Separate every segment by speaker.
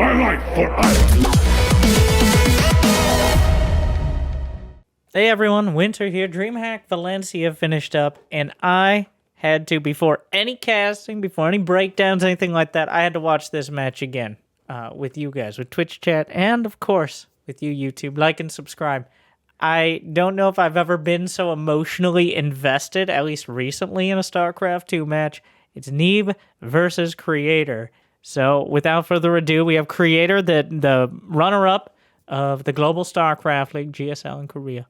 Speaker 1: my life for Ireland.
Speaker 2: Hey everyone, Winter here. Dreamhack Valencia finished up, and I had to, before any casting, before any breakdowns, anything like that, I had to watch this match again with you guys, with Twitch chat, and of course, with you YouTube. Like and subscribe. I don't know if I've ever been so emotionally invested, at least recently, in a StarCraft 2 match. It's Neeb versus Creator. So, without further ado, we have Creator, the runner-up of the Global StarCraft League, GSL in Korea.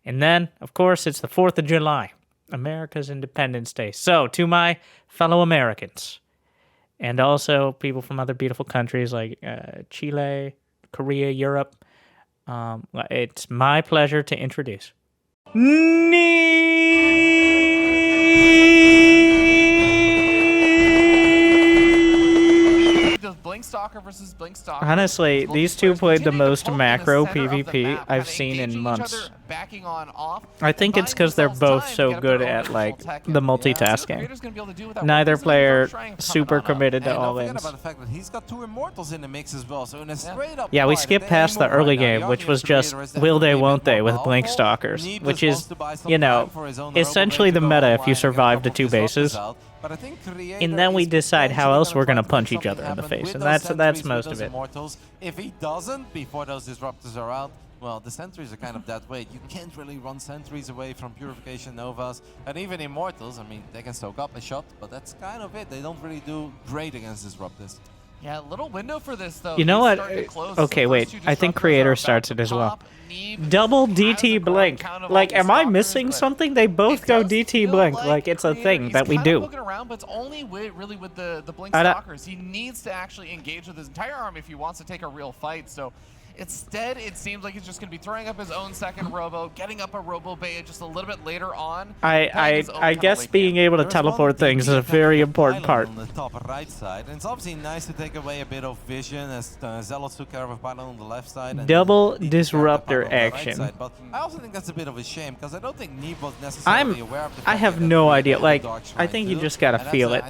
Speaker 2: And then, of course, it's the 4th of July, America's Independence Day. So, to my fellow Americans, and also people from other beautiful countries like Chile, Korea, Europe, it's my pleasure to introduce
Speaker 3: Blinkstalker versus Blinkstalker.
Speaker 2: Honestly, these two played the most macro PvP I've seen in months. I think it's because they're both so good at, like, the multitasking. Neither player super committed to all ins. Yeah, we skipped past the early game, which was just will they, won't they, with Blinkstalkers, which is, you know, essentially the meta if you survive the 2 bases. And then we decide how else we're going to punch each other in the face, and that's most of it.
Speaker 4: If he doesn't, before those disruptors are out, well, the sentries are kind of that way. You can't really run sentries away from Purification Novas, and even Immortals, I mean, they can soak up a shot, but that's kind of it. They don't really do great against disruptors.
Speaker 3: Yeah, little window for this, though.
Speaker 2: You know what? Okay, wait. I think Creator starts it as well. Double DT Blink. Like, am I missing something? They both go DT Blink. Like, it's a thing that we do.
Speaker 3: Around, but it's only really with the Blinkstalkers. He needs to actually engage with his entire army if he wants to take a real fight. So instead, it seems like he's just going to be throwing up his own second robo, getting up a robo bay just a little bit later on.
Speaker 2: I guess being able to teleport things is a very important part.
Speaker 4: On the top right side, and it's obviously nice to take away a bit of vision as Zealot took care of a pilot on the left side. And
Speaker 2: double disruptor action.
Speaker 4: Right, but I also think that's a bit of a shame because I don't think Neeb was necessarily aware of the fact
Speaker 2: I have
Speaker 4: that
Speaker 2: no idea. Like, I think you just gotta feel it.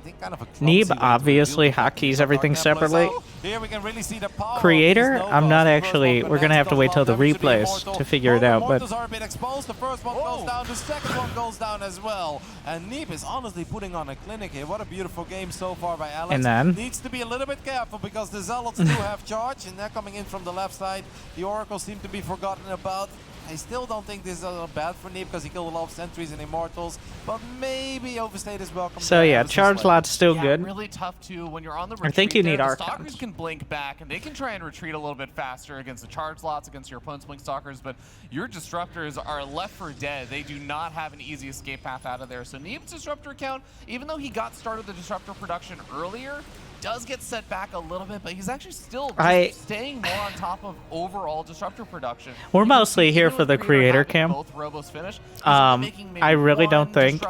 Speaker 2: Neeb obviously hotkeys everything separately.
Speaker 4: Here we can really see the power.
Speaker 2: Creator, I'm not actually. We're gonna have to wait till the replays to figure it out. But
Speaker 4: are a bit exposed. The first one goes down. The second one goes down as well. And Neeb is honestly putting on a clinic here. What a beautiful game so far by Alex.
Speaker 2: And then
Speaker 4: needs to be a little bit careful because the Zealots do have charge, and they're coming in from the left side. The Oracles seem to be forgotten about. I still don't think this is bad for Neeb because he killed a lot of sentries and Immortals, but maybe overstayed his welcome.
Speaker 2: So yeah, charge lot's still good.
Speaker 3: Really tough too when you're on the retreat.
Speaker 2: I think you need
Speaker 3: Archons.
Speaker 2: Archons.
Speaker 3: Stalkers can blink back and they can try and retreat a little bit faster against the charge lots, against your opponent's Blinkstalkers, but your Disruptors are left for dead. They do not have an easy escape path out of there. So Neeb's Disruptor count, even though he got started the Disruptor production earlier, does get set back a little bit, but he's actually still staying more on top of overall Disruptor production.
Speaker 2: We're mostly here for the Creator cam.
Speaker 3: Both robos finish.
Speaker 2: I really don't think,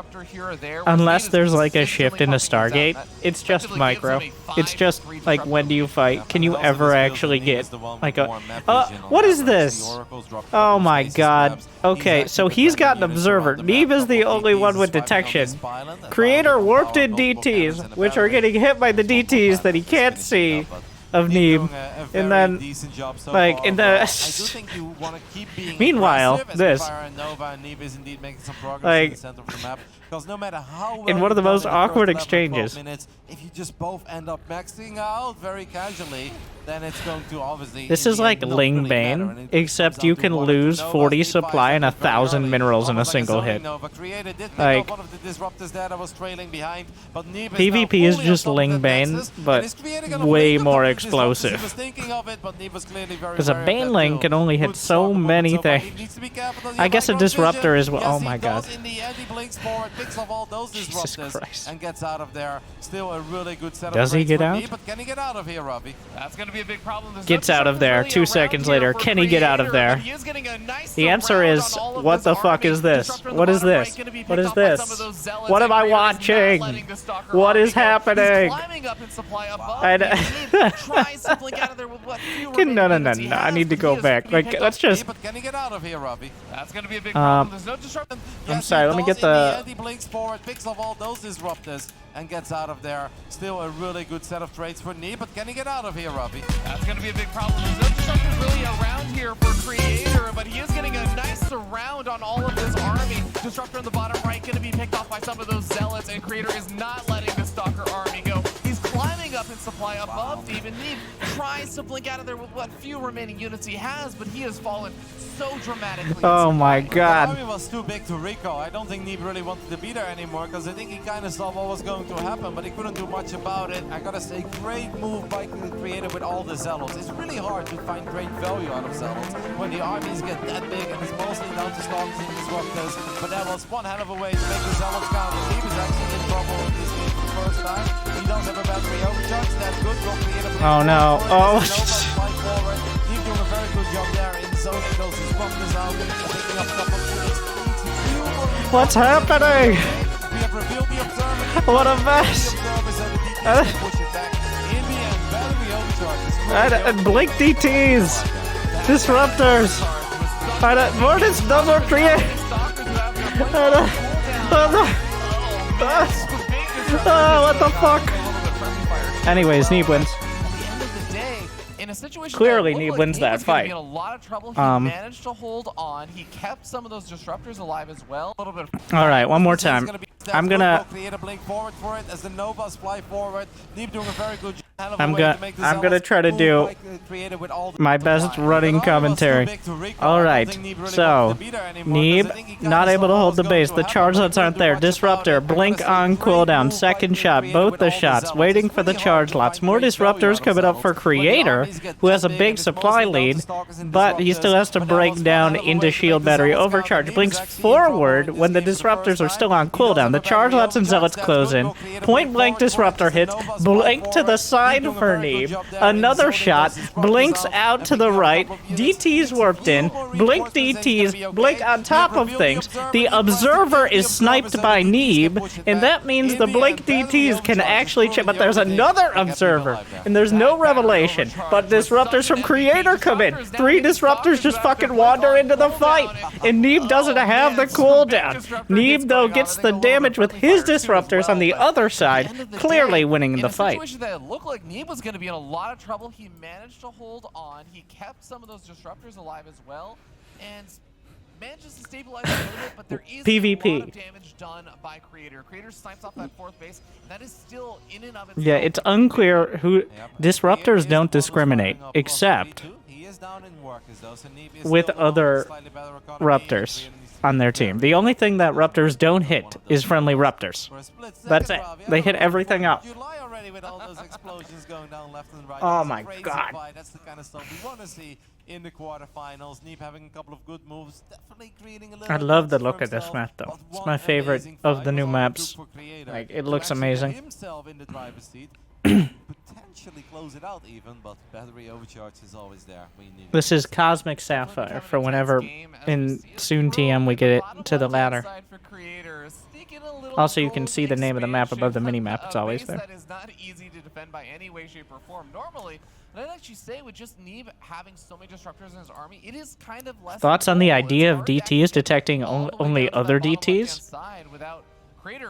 Speaker 2: unless there's like a shift in the Stargate, it's just micro. It's just like, when do you fight? Can you ever actually get like a... what is this? Oh my god. Okay, so he's got an observer. Neeb is the only one with detection. Creator warped in DTs, which are getting hit by the DTs that he can't see of Neeb, and then like in the meanwhile this like in one of the most awkward exchanges.
Speaker 4: If you just both end up maxing out very casually, then it's going to obviously...
Speaker 2: This is like Ling Bane, except you can lose 40 supply and 1,000 minerals in a single hit. Like, PvP is just Ling Bane, but way more explosive. Because a Baneling can only hit so many things. I guess a Disruptor is... Oh my god. Jesus Christ.
Speaker 4: And gets out of there. Still a really good setup.
Speaker 2: Does he get out?
Speaker 4: But can he get out of here, Robbie?
Speaker 3: That's going to be a big problem.
Speaker 2: Gets out of there. 2 seconds later. Can he get out of there? The answer is, what the fuck is this? What is this? What is this? What am I watching? What is happening?
Speaker 3: tries to blink out of there with what few
Speaker 2: No,
Speaker 3: remaining
Speaker 2: no,
Speaker 3: units he
Speaker 2: no. I
Speaker 3: has,
Speaker 2: need to
Speaker 3: but
Speaker 2: go
Speaker 3: he is
Speaker 2: back.
Speaker 3: being
Speaker 2: Like,
Speaker 3: picked
Speaker 2: let's
Speaker 3: up.
Speaker 2: just.
Speaker 4: But can he get out of here, Robbie?
Speaker 3: That's going to be a big problem. There's no disruption.
Speaker 4: Yes,
Speaker 2: sorry,
Speaker 4: he
Speaker 2: let me
Speaker 4: does.
Speaker 2: get the-
Speaker 4: In end, he blinks forward, picks off all those disruptors, and gets out of there. Still a really good set of trades for Neeb, but can he get out of here, Robbie?
Speaker 3: That's going to be a big problem. There's no disruptors really around here for Creator, but he is getting a nice surround on all of his army. Disruptor in the bottom right going to be picked off by some of those zealots, and Creator is not letting the Stalker army go. He's climbing up in supply above Neeb, and Neeb tries to blink out of there with what few remaining units he has, but he has fallen so dramatically.
Speaker 2: Oh my
Speaker 4: The
Speaker 2: god.
Speaker 4: army was too big to recall. I don't think Neeb really wanted to be there anymore, because I think he kind of saw what was going to happen, but he couldn't do much about it. I gotta say, great move by Creator with all the zealots. It's really hard to find great value out of zealots when the armies get that big, and it's mostly down to stalkers and disruptors. But that was one hell of a way to make the zealots count. And Neeb is actually in trouble in this game for the first time. He does have a battery overcharge. That's good. Will Creator
Speaker 2: Oh no. Oh.
Speaker 4: fly forward. Neeb doing a very good job there in zoning those disruptors out, picking up a couple of units.
Speaker 2: What's happening?
Speaker 4: We have revealed the observer.
Speaker 2: What a mess. And blink DTs. Disruptors. More double create. What the fuck? Anyways, Neeb wins.
Speaker 3: In a situation
Speaker 2: Clearly,
Speaker 3: that
Speaker 2: Neeb
Speaker 3: looked like
Speaker 2: wins
Speaker 3: Neeb
Speaker 2: that
Speaker 3: was gonna
Speaker 2: fight.
Speaker 3: be in a lot of trouble. He managed to hold on. He kept some of those disruptors alive as well. A little bit.
Speaker 2: All right, one more time. I'm gonna.
Speaker 4: Blink forward for it as the Novas fly forward. Neeb doing a very good job.
Speaker 2: I'm gonna try to do my best running commentary. All right, so Neeb not able to hold the base. The chargelets aren't there. Disruptor, blink on cooldown. Second shot, both the shots. Waiting for the charge lots. More disruptors coming up for Creator, who has a big supply lead, but he still has to break down into shield battery overcharge. Blinks forward when the disruptors are still on cooldown. The charge lots and zealots close in. Point blank disruptor hits. Blink to the side for Neeb. Another shot. Blinks out to the right. DT's warped in. Blink DT's. Blink on top of things. The observer is sniped by Neeb, and that means the blink DT's can actually chip. But there's another observer, and there's no revelation. But disruptors from Creator come in. 3 disruptors just fucking wander into the fight, and Neeb doesn't have the cooldown. Neeb, though, gets the damage with his disruptors on the other side, clearly winning the fight.
Speaker 3: Like Neeb was going to be in a lot of trouble. He managed to hold on. He kept some of those disruptors alive as well, and manages to stabilize a little bit. But there is
Speaker 2: PvP.
Speaker 3: a lot of damage done by Creator. Creator snipes off that 4th base. And that is still in and of itself.
Speaker 2: Yeah, it's unclear who disruptors don't discriminate, except with other Raptors on their team. The only thing that Raptors don't hit is friendly Raptors. That's it. They hit everything up. Oh my god.
Speaker 4: That's the kind of stuff we want to see in the quarterfinals. Neeb having a couple of good moves, definitely creating a little.
Speaker 2: I love the look of this map though. It's my favorite of the new maps. Like, it looks amazing.
Speaker 4: Himself in the driver's seat. Potentially close it out even, but battery overcharge is always there.
Speaker 2: This is Cosmic Sapphire for whenever in soon TM we get it to the ladder. Also, you can see the name of the map above the mini-map. It's always there.
Speaker 3: That is not easy to defend by any way, shape, or form. Normally, and I'd actually say with just Neeb having so many disruptors in his army, it is kind of less.
Speaker 2: Thoughts on the idea of DTs detecting only other DTs?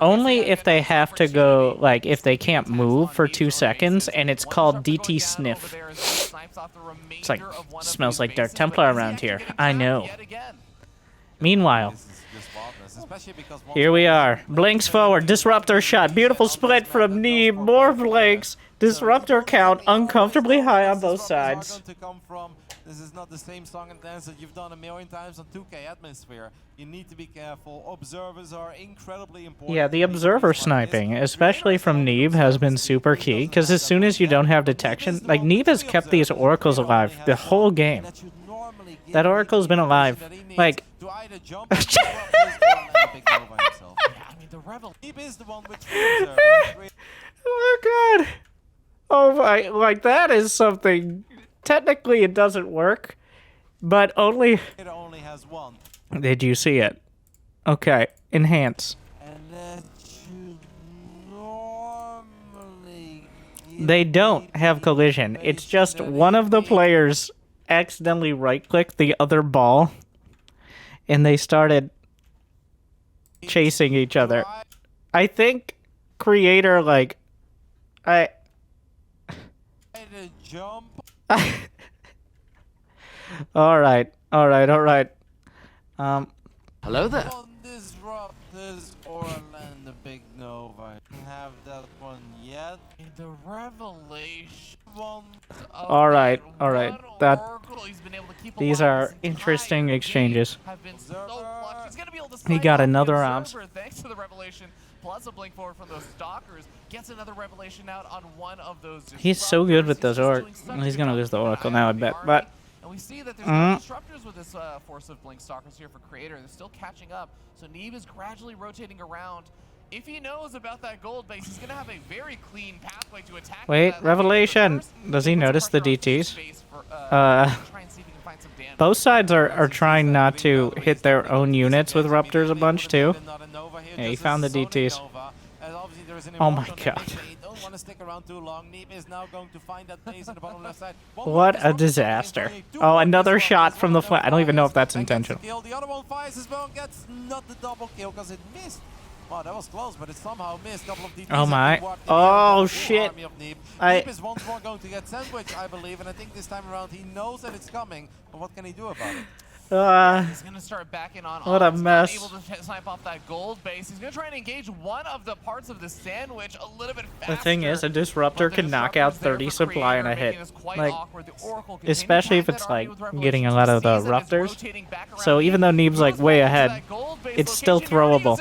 Speaker 2: Only if they have to go, like, if they can't move for 2 seconds, and it's called DT Sniff. It's like, smells like Dark Templar around here. I know. Meanwhile, here we are. Blinks forward. Disruptor shot. Beautiful split from Neeb. More blinks. Disruptor count uncomfortably high on both sides.
Speaker 4: This is not the same song and dance that you've done a million times on 2K Atmosphere. You need to be careful. Observers are incredibly important.
Speaker 2: Yeah, the observer sniping, especially from Neeb, has been super key, because as soon as you don't have detection, like, Neeb has kept these oracles alive the whole game. That oracle's been alive. Like, oh my god. Oh my, like, that is something. Technically it doesn't work, but only.
Speaker 4: It only has one.
Speaker 2: Did you see it? Okay, enhance.
Speaker 4: And that should normally
Speaker 2: they don't have collision. It's just one of the players accidentally right-clicked the other ball, and they started chasing each other. I think Creator, like,
Speaker 4: Jump.
Speaker 2: Alright.
Speaker 1: Hello there.
Speaker 4: On Disruptors or land the big Nova. Have that one yet?
Speaker 3: The revelation.
Speaker 2: Alright. That
Speaker 3: Oracle, he's been able to keep
Speaker 2: these
Speaker 3: alive
Speaker 2: are
Speaker 3: this
Speaker 2: interesting
Speaker 3: entire
Speaker 2: exchanges.
Speaker 3: game, have been so clutch. He's gonna be able to
Speaker 2: He
Speaker 3: snipe
Speaker 2: got
Speaker 3: off the
Speaker 2: another
Speaker 3: observer
Speaker 2: ops.
Speaker 3: thanks to the revelation, plus a blink forward from those stalkers. Gets another revelation out on one of those.
Speaker 2: He's so good with those
Speaker 3: Disruptors.
Speaker 2: Orc.
Speaker 3: He's doing such
Speaker 2: He's
Speaker 3: a
Speaker 2: gonna
Speaker 3: good
Speaker 2: lose the
Speaker 3: job
Speaker 2: Oracle
Speaker 3: keeping
Speaker 2: now, I
Speaker 3: the
Speaker 2: bet.
Speaker 3: army.
Speaker 2: But
Speaker 3: And we see that there's no disruptors with this force of blink stalkers here for Creator. They're still catching up. So Neeb is gradually rotating around. If he knows about that gold base, he's going to have a very clean pathway to attack.
Speaker 2: Wait,
Speaker 3: that
Speaker 2: revelation.
Speaker 3: first,
Speaker 2: Does he
Speaker 3: puts
Speaker 2: notice the
Speaker 3: pressure on his
Speaker 2: DTs?
Speaker 3: base for, try and see if he can find some damage.
Speaker 2: both sides are trying not to hit their own units with Ruptors a bunch too. Yeah, he found the DTs. Oh my god. What a disaster. Oh, another shot from the flat. I don't even know if that's intentional.
Speaker 4: The other one fires his bow and gets not the double kill because it missed. Wow, that was close, but it somehow missed. Couple of DPs.
Speaker 2: Oh my. Oh shit.
Speaker 4: Neeb is once more going to get sandwiched, I believe, and I think this time around he knows that it's coming, but what can he do about it?
Speaker 3: He's going to start backing on.
Speaker 2: What a mess.
Speaker 3: Able to snipe off that gold base. He's going to try and engage one of the parts of the sandwich a little bit faster.
Speaker 2: The thing is, a Disruptor can knock out 30 supply in a hit. Like, especially if it's like getting a lot of the Ruptors. So even though Neeb's like way ahead, it's still throwable.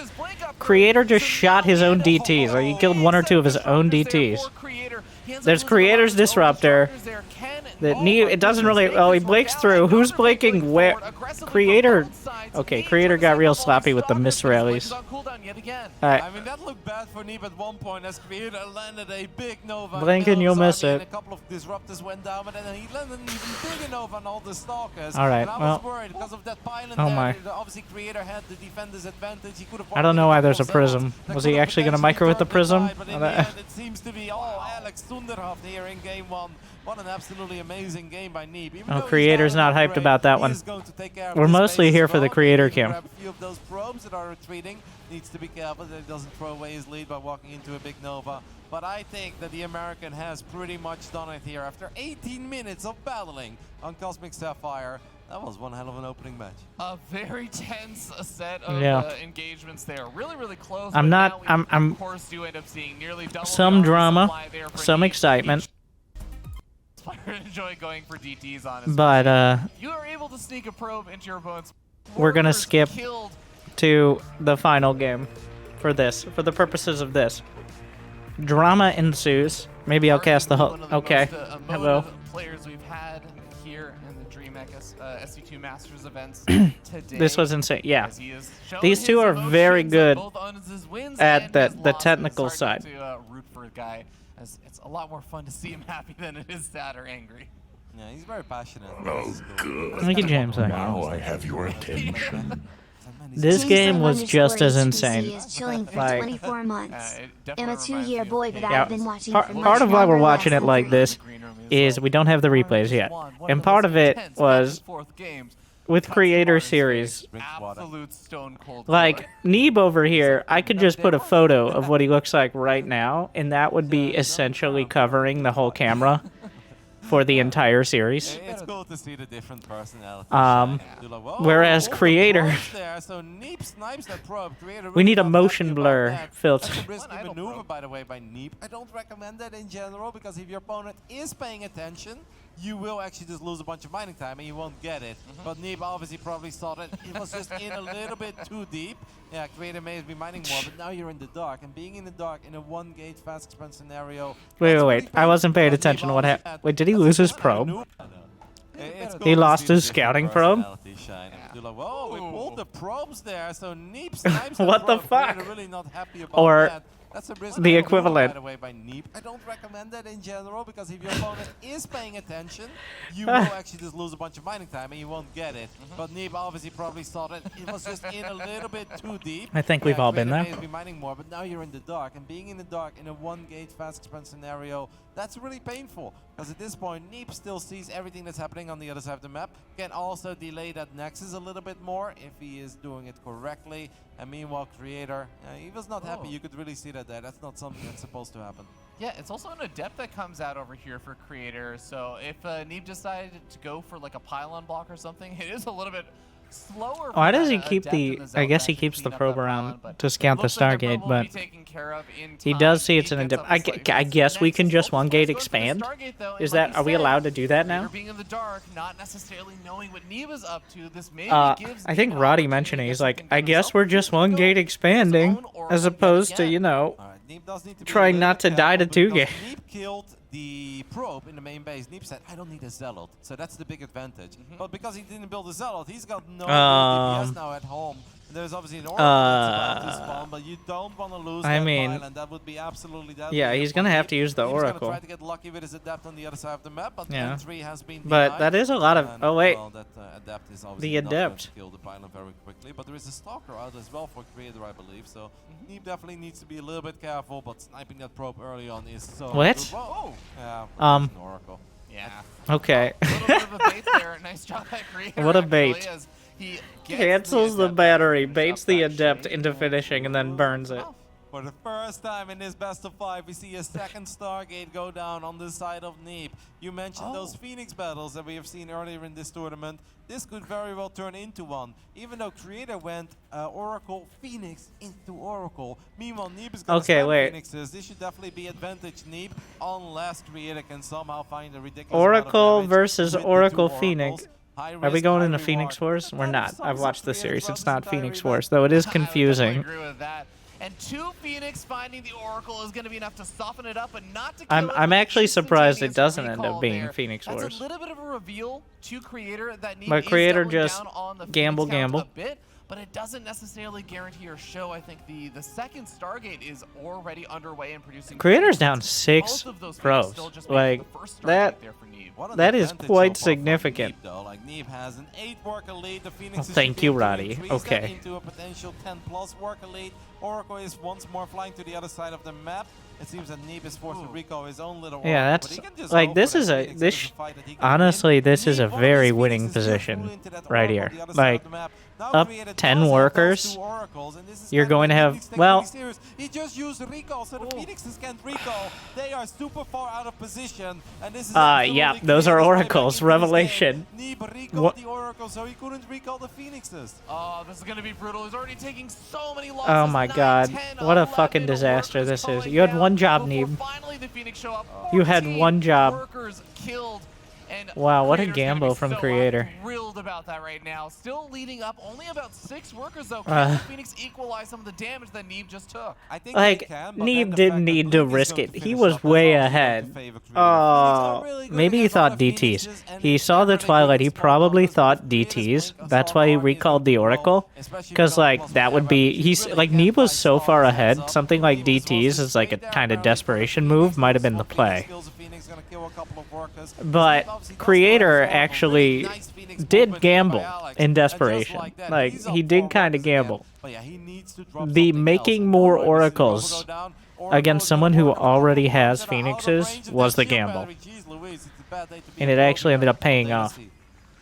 Speaker 2: Creator just shot his own DTs, or he killed one or two of his own DTs. There's Creator's Disruptor. That Neeb, it doesn't really. Oh, he breaks through. Who's breaking where? Creator. Okay, Creator got real sloppy with the miss rallies.
Speaker 4: I mean, that looked bad for Neeb at one point as Creator landed a big Nova.
Speaker 2: Blink and you'll miss it.
Speaker 4: A couple of Disruptors went down, but then he landed an even bigger Nova on all the Stalkers.
Speaker 2: Alright,
Speaker 4: I
Speaker 2: well.
Speaker 4: was worried because of that pylon
Speaker 2: Oh
Speaker 4: there.
Speaker 2: my.
Speaker 4: Obviously, Creator had the defender's advantage. He could have
Speaker 2: I don't know why there's a prism. Was he actually going to micro with the prism?
Speaker 4: But in the end, it seems to be Alex Sunderhoff here in game one. What an absolutely amazing game by Neeb.
Speaker 2: Oh, Creator's not hyped about that one. We're mostly here for the Creator cam.
Speaker 4: A few of those probes that are retreating. Needs to be careful that he doesn't throw away his lead by walking into a big Nova. But I think that the American has pretty much done it here. After 18 minutes of battling on Cosmic Sapphire, that was one hell of an opening match.
Speaker 3: A very tense set of engagements there. Really, really close.
Speaker 2: I'm not. I'm.
Speaker 3: Of course, you end up seeing nearly double
Speaker 2: Some
Speaker 3: the
Speaker 2: drama,
Speaker 3: supply there for
Speaker 2: some
Speaker 3: Neeb.
Speaker 2: excitement.
Speaker 3: Enjoy going for DTs on his
Speaker 2: But
Speaker 3: you are able to sneak a probe into your opponent's.
Speaker 2: we're gonna
Speaker 3: Workers
Speaker 2: skip
Speaker 3: killed.
Speaker 2: to the final game for this, for the purposes of this. Drama ensues. Maybe I'll cast the whole.
Speaker 3: One of the
Speaker 2: Okay.
Speaker 3: most,
Speaker 2: Hello.
Speaker 3: emotive players we've had here in the Dreamhack SC2 Masters events today.
Speaker 2: This was insane. Yeah.
Speaker 3: As he has shown
Speaker 2: These two
Speaker 3: his
Speaker 2: are very
Speaker 3: emotions
Speaker 2: good
Speaker 3: both on his wins
Speaker 2: at
Speaker 3: and
Speaker 2: the
Speaker 3: his losses.
Speaker 2: technical
Speaker 3: It's hard
Speaker 2: side.
Speaker 3: To root for a guy, as it's a lot more fun to see him happy than it is sad or angry.
Speaker 4: Yeah, he's very passionate.
Speaker 5: Oh, good.
Speaker 2: Look at James.
Speaker 5: Now I have your attention.
Speaker 2: This game was just as insane.
Speaker 6: Is chilling for
Speaker 2: Like-
Speaker 6: 24 months.
Speaker 3: It
Speaker 6: I'm
Speaker 3: definitely
Speaker 6: a
Speaker 3: reminds me
Speaker 6: 2-year
Speaker 3: of
Speaker 6: boy, but
Speaker 3: Kate.
Speaker 2: Yeah,
Speaker 6: I've been watching
Speaker 2: part,
Speaker 6: for
Speaker 2: part
Speaker 6: much
Speaker 2: of why we're
Speaker 6: longer
Speaker 2: watching
Speaker 6: last
Speaker 2: it like
Speaker 6: than
Speaker 2: this
Speaker 3: Green room
Speaker 2: is we don't have the replays yet, and part of it was with Creator Series.
Speaker 3: absolute stone cold.
Speaker 2: Like, Neeb over here, I could just put a photo of what he looks like right now, and that would be essentially covering the whole camera for the entire series.
Speaker 4: It's cool to see the different personalities.
Speaker 2: Whereas Creator,
Speaker 4: So Neeb snipes that probe. Creator
Speaker 2: we need a
Speaker 4: really not
Speaker 2: motion
Speaker 4: happy about
Speaker 2: blur
Speaker 4: that.
Speaker 2: filter.
Speaker 4: That's a risky
Speaker 3: Idle
Speaker 4: maneuver,
Speaker 3: probe.
Speaker 4: by the way, by Neeb. I don't recommend that in general, because if your opponent is paying attention, you will actually just lose a bunch of mining time and you won't get it. But Neeb obviously probably saw that it was just in a little bit too deep. Yeah, Creator may be mining more, but now you're in the dark. And being in the dark in a 1-gauge fast expand scenario...
Speaker 2: Wait. I wasn't paying attention to what happened. Wait, did he lose his probe? He lost his scouting probe?
Speaker 4: Whoa, we pulled the probes there, so Neeb snipes
Speaker 2: What the
Speaker 4: probe.
Speaker 2: fuck?
Speaker 4: Creator really not happy about
Speaker 2: Or,
Speaker 4: that. That's a risk
Speaker 2: The equivalent.
Speaker 4: by the way, by Neeb. I don't recommend that in general, because if your opponent is paying attention, you will actually just lose a bunch of mining time and you won't get it. But Neeb obviously probably saw that it was just in a little bit too deep.
Speaker 2: I think we've all been there.
Speaker 4: Be mining more, but now you're in the dark, and being in the dark in a one-gate fast expand scenario, that's really painful. Because at this point, Neeb still sees everything that's happening on the other side of the map. Can also delay that Nexus a little bit more if he is doing it correctly. And meanwhile, Creator, he was not happy. You could really see that there. That's not something that's supposed to happen.
Speaker 3: Yeah, it's also an adept that comes out over here for Creator. So if Neeb decided to go for like a pylon block or something, it is a little bit slower.
Speaker 2: Why does he keep the... I guess he keeps the probe around to scout the Stargate, but he does see it's an adept. I guess we can just one-gate expand? Is that... Are we allowed to do that now?
Speaker 3: Being in the dark, not necessarily knowing what Neeb is up to, this maybe gives
Speaker 2: I think Roddy mentioned it. He's like, I guess we're just one-gate expanding, as opposed to, you know, trying not to die to two-gate.
Speaker 4: Neeb killed the probe in the main base. Neeb said, I don't need a Zealot. So that's the big advantage. But because he didn't build a Zealot, he's got no DPS now at home. There's obviously an Oracle that's about to spawn, but you don't want to lose that island. That would be absolutely deadly.
Speaker 2: Yeah, he's going to have to use the
Speaker 4: He's
Speaker 2: Oracle.
Speaker 4: going to try to get lucky with his Adept on the other side of the map, but N3 has been
Speaker 2: But
Speaker 4: denied.
Speaker 2: that is a lot of... Oh, wait.
Speaker 4: Well, that Adept is obviously
Speaker 2: The
Speaker 4: not going
Speaker 2: Adept.
Speaker 4: to kill the pylon very quickly, but there is a Stalker out as well for Creator, I believe, so Neeb definitely needs to be a little bit careful, but sniping that probe early on is so...
Speaker 2: What?
Speaker 4: Whoa! Yeah,
Speaker 2: Um,
Speaker 4: an Oracle.
Speaker 3: Yeah.
Speaker 2: Okay.
Speaker 3: A little bit of a bait there. Nice job by Creator.
Speaker 2: What a
Speaker 3: actually,
Speaker 2: bait.
Speaker 3: as he
Speaker 2: Cancels the battery, baits the Adept into finishing, and then burns it.
Speaker 4: For the first time in this best of 5, we see a second Stargate go down on the side of Neeb. You mentioned those Phoenix battles that we have seen earlier in this tournament. This could very well turn into one. Even though Creator went Oracle, Phoenix into Oracle. Meanwhile, Neeb is going to spam Phoenixes. This should definitely be advantage Neeb, unless Creator can somehow find a ridiculous
Speaker 2: Oracle
Speaker 4: amount of
Speaker 2: versus
Speaker 4: with the
Speaker 2: Oracle
Speaker 4: two
Speaker 2: Phoenix.
Speaker 4: Oracles. High
Speaker 2: Are we
Speaker 4: risk,
Speaker 2: going
Speaker 4: high
Speaker 2: into
Speaker 4: reward.
Speaker 2: Phoenix Wars? We're not. I've watched this
Speaker 4: Creator
Speaker 2: series. It's
Speaker 4: throughout
Speaker 2: not
Speaker 4: this
Speaker 2: Phoenix
Speaker 4: entire
Speaker 2: Wars, though it is
Speaker 3: I would
Speaker 2: confusing.
Speaker 3: definitely agree with that. And 2 Phoenix finding the Oracle is going to be enough to soften it up, and not to kill it.
Speaker 2: I'm actually surprised it
Speaker 3: Instantaneous
Speaker 2: doesn't end
Speaker 3: recall
Speaker 2: up being
Speaker 3: there.
Speaker 2: Phoenix Wars.
Speaker 3: That's a little bit of a reveal to Creator that Neeb
Speaker 2: But
Speaker 3: is
Speaker 2: Creator
Speaker 3: doubling
Speaker 2: just
Speaker 3: down on the
Speaker 2: gamble,
Speaker 3: Phoenix count
Speaker 2: gamble.
Speaker 3: a bit, but it doesn't necessarily guarantee or show. I think the second Stargate is already underway and producing.
Speaker 2: Creator's down 6
Speaker 3: Both of those
Speaker 2: probes.
Speaker 3: still just
Speaker 2: Like,
Speaker 3: the first Stargate
Speaker 2: that...
Speaker 3: there for Neeb.
Speaker 2: That is quite significant.
Speaker 4: Neeb, though. Like, Neeb has an 8 worker lead. The Phoenix
Speaker 2: Thank you, Roddy. Okay.
Speaker 4: Into a potential 10+ worker lead. Oracle is once more flying to the other side of the map. It seems that Neeb is forced to recall his own little Oracle.
Speaker 2: Yeah,
Speaker 4: but he
Speaker 2: that's
Speaker 4: can just
Speaker 2: like
Speaker 4: hope
Speaker 2: this
Speaker 4: for
Speaker 2: is
Speaker 4: that
Speaker 2: a
Speaker 4: Phoenix
Speaker 2: this.
Speaker 4: is a fight that he can
Speaker 2: Honestly,
Speaker 4: win.
Speaker 2: this is a
Speaker 4: Neeb, one of
Speaker 2: very
Speaker 4: these
Speaker 2: winning
Speaker 4: Phoenixes just flew
Speaker 2: position
Speaker 4: into that
Speaker 2: right
Speaker 4: Oracle
Speaker 2: here.
Speaker 4: on the other side
Speaker 2: Like,
Speaker 4: of the map. Now
Speaker 2: up
Speaker 4: Creator
Speaker 2: 10
Speaker 4: does have those
Speaker 2: workers,
Speaker 4: 2 Oracles, and this is
Speaker 2: you're
Speaker 4: kind of
Speaker 2: going to
Speaker 4: where
Speaker 2: have-
Speaker 4: Phoenix take
Speaker 2: well-
Speaker 4: really serious. He just used the recall, so the Phoenixes can't recall. They are super far out of position, and this is
Speaker 2: yeah, those are Oracles. Revelation.
Speaker 4: Neeb recalled the Oracle, so he couldn't recall the Phoenixes.
Speaker 3: Oh, this is going to be brutal. He's already taking so many losses.
Speaker 2: Oh my
Speaker 3: 9,
Speaker 2: God.
Speaker 3: 10,
Speaker 2: What a
Speaker 3: 11
Speaker 2: fucking disaster
Speaker 3: workers
Speaker 2: this is.
Speaker 3: going
Speaker 2: You had
Speaker 3: down
Speaker 2: one job,
Speaker 3: before
Speaker 2: Neeb.
Speaker 3: Finally, the Phoenix show up.
Speaker 2: You had
Speaker 3: 14
Speaker 2: one job.
Speaker 3: Workers killed. And
Speaker 2: Wow, what a
Speaker 3: Creator's gonna
Speaker 2: gamble
Speaker 3: be
Speaker 2: from
Speaker 3: so
Speaker 2: Creator.
Speaker 3: thrilled about that right now. Still leading up, only about 6 workers though. Can the Phoenix equalize some of the damage that Neeb just took?
Speaker 4: I think
Speaker 2: Like,
Speaker 4: they can, but
Speaker 2: Neeb
Speaker 4: then the
Speaker 2: didn't
Speaker 4: fact that
Speaker 2: need to
Speaker 4: Blink is
Speaker 2: risk
Speaker 4: going
Speaker 2: it.
Speaker 4: to
Speaker 2: He
Speaker 4: finish
Speaker 2: was
Speaker 4: up,
Speaker 2: way
Speaker 4: that's all
Speaker 2: ahead.
Speaker 4: going to favor Creator.
Speaker 2: Oh,
Speaker 4: Phoenix are really good
Speaker 2: maybe he
Speaker 4: against a lot
Speaker 2: thought
Speaker 4: of
Speaker 2: DTs.
Speaker 4: Phoenixes, and
Speaker 2: He
Speaker 4: they're
Speaker 2: saw the
Speaker 4: really good
Speaker 2: Twilight. He
Speaker 4: against
Speaker 2: probably
Speaker 4: small
Speaker 2: thought
Speaker 4: numbers, but
Speaker 2: DTs.
Speaker 4: Creator's
Speaker 2: That's why he
Speaker 4: Blink
Speaker 2: recalled the
Speaker 4: is
Speaker 2: Oracle.
Speaker 4: especially
Speaker 2: Because,
Speaker 4: with
Speaker 2: like,
Speaker 4: plus
Speaker 2: that would
Speaker 4: whatever.
Speaker 2: be...
Speaker 4: You
Speaker 2: He's
Speaker 4: really
Speaker 2: like,
Speaker 4: can't
Speaker 2: Neeb was
Speaker 4: buy
Speaker 2: so
Speaker 4: stars
Speaker 2: far
Speaker 4: heads
Speaker 2: ahead.
Speaker 4: up.
Speaker 2: Something like
Speaker 4: Neeb was supposed
Speaker 2: DTs
Speaker 4: to
Speaker 2: is like a
Speaker 4: stay down
Speaker 2: kind of
Speaker 4: around
Speaker 2: desperation
Speaker 4: the
Speaker 2: move.
Speaker 4: Phoenix,
Speaker 2: Might have been the
Speaker 4: Phoenix
Speaker 2: play.
Speaker 4: kills a Phoenix, gonna kill a couple of workers.
Speaker 2: But
Speaker 4: Obviously, that's
Speaker 2: Creator
Speaker 4: what it's all about.
Speaker 2: actually
Speaker 4: Really nice Phoenix
Speaker 2: did
Speaker 4: movement
Speaker 2: gamble
Speaker 4: by Alex.
Speaker 2: in
Speaker 4: And just
Speaker 2: desperation.
Speaker 4: like that,
Speaker 2: Like,
Speaker 4: he's
Speaker 2: he
Speaker 4: up
Speaker 2: did
Speaker 4: 4
Speaker 2: kind of
Speaker 4: workers again.
Speaker 2: gamble.
Speaker 4: But yeah, he needs to drop
Speaker 2: The
Speaker 4: something
Speaker 2: making
Speaker 4: else.
Speaker 2: more
Speaker 4: Now, when we see
Speaker 2: Oracles
Speaker 4: Oracle go down, Oracle
Speaker 2: against
Speaker 4: is
Speaker 2: someone
Speaker 4: gonna
Speaker 2: who
Speaker 4: work on a couple
Speaker 2: already
Speaker 4: of
Speaker 2: has
Speaker 4: workers that are out of
Speaker 2: Phoenixes
Speaker 4: range of
Speaker 2: was
Speaker 4: that
Speaker 2: the
Speaker 4: shield
Speaker 2: gamble.
Speaker 4: battery. Jeez Louise, it's a bad day to be
Speaker 2: And
Speaker 4: a
Speaker 2: it
Speaker 4: pro
Speaker 2: actually ended up
Speaker 4: player
Speaker 2: paying
Speaker 4: on
Speaker 2: off.
Speaker 4: Leagacy.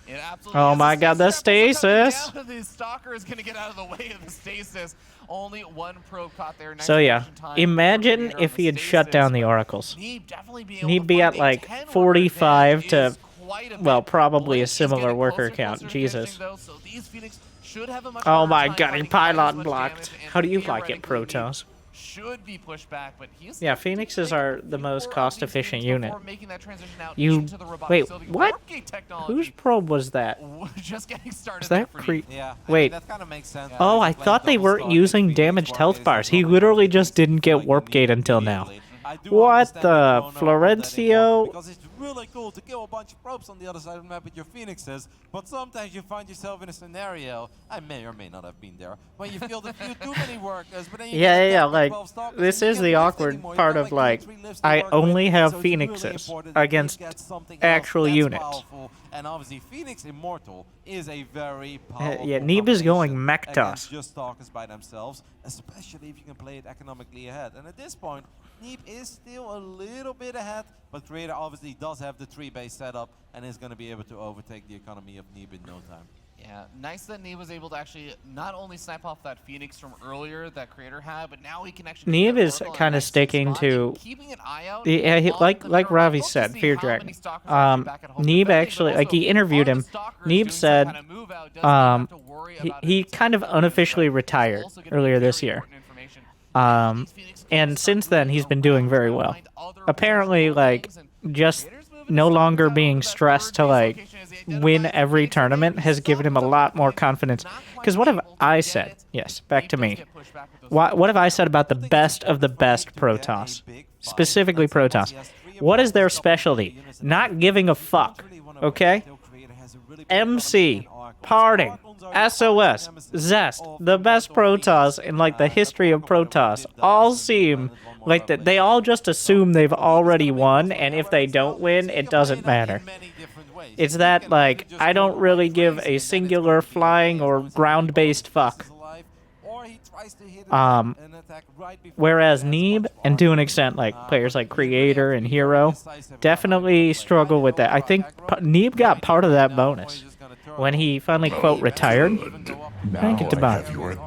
Speaker 3: It absolutely
Speaker 2: Oh
Speaker 3: is.
Speaker 2: my God, the
Speaker 3: Steppers are coming
Speaker 2: stasis.
Speaker 3: down. The Stalker is going to get out of the way of the stasis. Only 1 probe caught there. Nice
Speaker 2: So yeah,
Speaker 3: reaction time
Speaker 2: imagine
Speaker 3: for Creator
Speaker 2: if
Speaker 3: on
Speaker 2: he
Speaker 3: the
Speaker 2: had shut
Speaker 3: stasis,
Speaker 2: down the
Speaker 3: but
Speaker 2: Oracles.
Speaker 3: Neeb definitely being able
Speaker 2: He'd
Speaker 3: to
Speaker 2: be
Speaker 3: find
Speaker 2: at
Speaker 3: a
Speaker 2: like
Speaker 3: 10 worker
Speaker 2: 45
Speaker 3: advantage
Speaker 2: to,
Speaker 3: is quite a
Speaker 2: well,
Speaker 3: bit.
Speaker 2: probably a
Speaker 3: Blink is
Speaker 2: similar
Speaker 3: getting
Speaker 2: worker
Speaker 3: closer,
Speaker 2: count.
Speaker 3: closer to
Speaker 2: Jesus.
Speaker 3: finishing, though, so these Phoenix should have a much
Speaker 2: Oh
Speaker 3: harder
Speaker 2: my
Speaker 3: time
Speaker 2: God, he
Speaker 3: finding quite as
Speaker 2: pylon
Speaker 3: much
Speaker 2: blocked.
Speaker 3: damage, and
Speaker 2: How do you like it,
Speaker 3: theoretically, Neeb
Speaker 2: Protoss?
Speaker 3: should be pushed back, but he's
Speaker 2: Yeah, Phoenixes are the most cost-efficient unit.
Speaker 3: making that transition out
Speaker 2: You...
Speaker 3: into the robotic.
Speaker 2: Wait,
Speaker 3: So the
Speaker 2: what?
Speaker 3: warp gate technology
Speaker 2: Whose probe was that?
Speaker 3: just getting started.
Speaker 2: Is that
Speaker 3: there for Neeb.
Speaker 4: Yeah, I
Speaker 2: Wait.
Speaker 4: mean, that kind of makes sense.
Speaker 2: Oh, I
Speaker 4: Playing
Speaker 2: thought they
Speaker 4: double
Speaker 2: weren't
Speaker 4: Stargate,
Speaker 2: using
Speaker 4: Phoenix,
Speaker 2: damaged
Speaker 4: Warp
Speaker 2: health
Speaker 4: is
Speaker 2: bars. He
Speaker 4: probably
Speaker 2: literally
Speaker 4: the
Speaker 2: just didn't get
Speaker 4: like
Speaker 2: warp
Speaker 4: Neeb
Speaker 2: gate until now.
Speaker 4: immediately. I do
Speaker 2: What
Speaker 4: understand
Speaker 2: the
Speaker 4: they don't know about that anymore,
Speaker 2: Florencio?
Speaker 4: because it's really cool to kill a bunch of probes on the other side of the map with your Phoenixes, but sometimes you find yourself in a scenario, I may or may not have been there, when you've killed a few too many workers, but then you get attacked by
Speaker 2: like
Speaker 4: 12 stalkers
Speaker 2: this
Speaker 4: and you
Speaker 2: is
Speaker 4: can't
Speaker 2: the
Speaker 4: lift
Speaker 2: awkward
Speaker 4: anymore. You've
Speaker 2: part
Speaker 4: got,
Speaker 2: of
Speaker 4: like, 2 or
Speaker 2: like
Speaker 4: 3 lifts to
Speaker 2: I
Speaker 4: work
Speaker 2: only
Speaker 4: with,
Speaker 2: have
Speaker 4: so it's really
Speaker 2: Phoenixes
Speaker 4: important that you
Speaker 2: against
Speaker 4: get something
Speaker 2: actual
Speaker 4: else that's
Speaker 2: units.
Speaker 4: powerful. And obviously Phoenix Immortal is a very powerful
Speaker 2: yeah, Neeb is going
Speaker 4: combination
Speaker 2: mech
Speaker 4: against
Speaker 2: toss.
Speaker 4: just stalkers by themselves, especially if you can play it economically ahead. And at this point, Neeb is still a little bit ahead, but Creator obviously does have the 3-base setup and is going to be able to overtake the economy of Neeb in no time.
Speaker 3: Yeah, nice that Neeb was able to actually not only snipe off that Phoenix from earlier that Creator had, but now he can actually.
Speaker 2: Neeb is kind of sticking to.
Speaker 3: Keeping an eye out.
Speaker 2: Yeah, like
Speaker 3: the
Speaker 2: like
Speaker 3: middle
Speaker 2: Ravi
Speaker 3: both to
Speaker 2: said,
Speaker 3: see
Speaker 2: Fear
Speaker 3: how many
Speaker 2: Dragon.
Speaker 3: stalkers are actually back at home
Speaker 2: Neeb
Speaker 3: defending,
Speaker 2: actually,
Speaker 3: but
Speaker 2: like he
Speaker 3: also,
Speaker 2: interviewed
Speaker 3: are the
Speaker 2: him.
Speaker 3: stalkers
Speaker 2: Neeb
Speaker 3: doing some
Speaker 2: said,
Speaker 3: kind of move out? Does he have to worry about
Speaker 2: he
Speaker 3: it
Speaker 2: kind of
Speaker 3: being
Speaker 2: unofficially
Speaker 3: but
Speaker 2: retired
Speaker 3: also gonna be
Speaker 2: earlier
Speaker 3: very
Speaker 2: this year.
Speaker 3: important information. These Phoenix
Speaker 2: And
Speaker 3: can
Speaker 2: since
Speaker 3: start
Speaker 2: then
Speaker 3: moving
Speaker 2: he's been
Speaker 3: around,
Speaker 2: doing very
Speaker 3: trying to
Speaker 2: well.
Speaker 3: find other
Speaker 2: Apparently,
Speaker 3: potential
Speaker 2: like
Speaker 3: openings, and
Speaker 2: just
Speaker 3: Creator's moving
Speaker 2: no
Speaker 3: his
Speaker 2: longer
Speaker 3: stalkers out
Speaker 2: being
Speaker 3: onto that
Speaker 2: stressed
Speaker 3: third
Speaker 2: to
Speaker 3: base
Speaker 2: like
Speaker 3: location as he
Speaker 2: win
Speaker 3: identifies
Speaker 2: every
Speaker 3: Phoenix
Speaker 2: tournament
Speaker 3: Raiders.
Speaker 2: has given him a
Speaker 3: Stalkers
Speaker 2: lot
Speaker 3: up
Speaker 2: more
Speaker 3: there,
Speaker 2: confidence.
Speaker 3: not quite
Speaker 2: Because what have
Speaker 3: able to
Speaker 2: I
Speaker 3: get
Speaker 2: said?
Speaker 3: it.
Speaker 2: Yes, back
Speaker 3: Neeb
Speaker 2: to
Speaker 3: does
Speaker 2: me.
Speaker 3: get pushed back with those
Speaker 2: What have I said about the
Speaker 4: I think it's
Speaker 2: best of the
Speaker 4: important for
Speaker 2: best
Speaker 4: Neeb to get a
Speaker 2: Protoss?
Speaker 4: big fight
Speaker 2: Specifically
Speaker 4: and someone
Speaker 2: Protoss.
Speaker 4: he has 3
Speaker 2: What is their
Speaker 4: opponents, couple of
Speaker 2: specialty?
Speaker 4: units and
Speaker 2: Not giving a fuck.
Speaker 4: really wanna win
Speaker 2: Okay?
Speaker 4: until Creator has a really big economy
Speaker 2: MC,
Speaker 4: and Archons.
Speaker 2: Parting,
Speaker 4: Archons are the
Speaker 2: SOS,
Speaker 4: arch-nemesis
Speaker 2: Zest,
Speaker 4: of
Speaker 2: the best
Speaker 4: Immortal
Speaker 2: Protoss
Speaker 4: Phoenix.
Speaker 2: in like the
Speaker 4: That's
Speaker 2: history of
Speaker 4: Marco, by the way,
Speaker 2: Protoss
Speaker 4: did that
Speaker 2: all
Speaker 4: and
Speaker 2: seem
Speaker 4: landed one more
Speaker 2: like that they
Speaker 4: revelation.
Speaker 2: all just assume they've
Speaker 4: So, Neeb is
Speaker 2: already
Speaker 4: gonna make
Speaker 2: won,
Speaker 4: most of
Speaker 2: and
Speaker 4: the
Speaker 2: if they
Speaker 4: awareness now,
Speaker 2: don't win,
Speaker 4: so you
Speaker 2: it
Speaker 4: can play
Speaker 2: doesn't
Speaker 4: that
Speaker 2: matter.
Speaker 4: in many different ways.
Speaker 2: It's
Speaker 4: You
Speaker 2: that
Speaker 4: can
Speaker 2: like
Speaker 4: either just
Speaker 2: I
Speaker 4: go
Speaker 2: don't really
Speaker 4: right
Speaker 2: give
Speaker 4: crazy,
Speaker 2: a
Speaker 4: and then it's
Speaker 2: singular
Speaker 4: going to be
Speaker 2: flying
Speaker 4: okay, as
Speaker 2: or
Speaker 4: long as he
Speaker 2: ground-based
Speaker 4: keeps both
Speaker 2: fuck.
Speaker 4: bases alive, or he tries to hit an attack right before
Speaker 2: Whereas
Speaker 4: he has a
Speaker 2: Neeb,
Speaker 4: bunch of
Speaker 2: and to an
Speaker 4: archers.
Speaker 2: extent like
Speaker 4: But
Speaker 2: players like
Speaker 4: you really have
Speaker 2: Creator
Speaker 4: to
Speaker 2: and
Speaker 4: be
Speaker 2: Hero,
Speaker 4: very decisive about how you
Speaker 2: definitely
Speaker 4: wanna play.
Speaker 2: struggle with that. I think Neeb got part of that bonus when he finally quote retired. Thank you,
Speaker 5: Now I
Speaker 2: Taban.
Speaker 5: have your